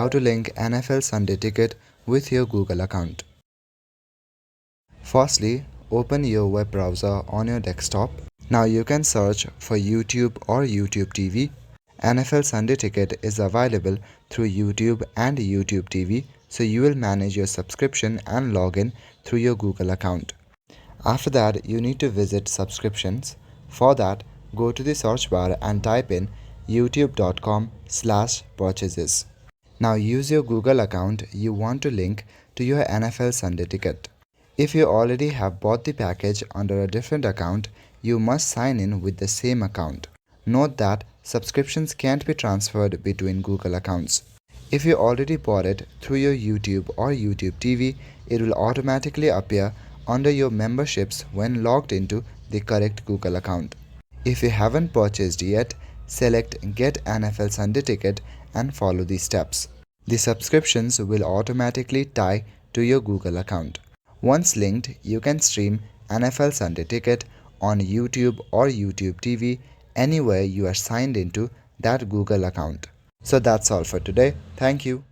how to link NFL Sunday Ticket with your Google account. Firstly, open your web browser on your desktop. Now you can search for YouTube or YouTube TV. NFL Sunday Ticket is available through YouTube and YouTube TV, so you will manage your subscription and log in through your Google account. After that, you need to visit subscriptions. For that, go to the search bar and type in youtube.com/purchases. Now use your Google account you want to link to your NFL Sunday Ticket. If you already have bought the package under a different account, you must sign in with the same account. Note that subscriptions can't be transferred between Google accounts. If you already bought it through your YouTube or YouTube TV, it will automatically appear under your memberships when logged into the correct Google account. If you haven't purchased yet, select Get NFL Sunday Ticket and follow these steps. The subscriptions will automatically tie to your Google account. Once linked, you can stream NFL Sunday Ticket on YouTube or YouTube TV anywhere you are signed into that Google account. So that's all for today. Thank you.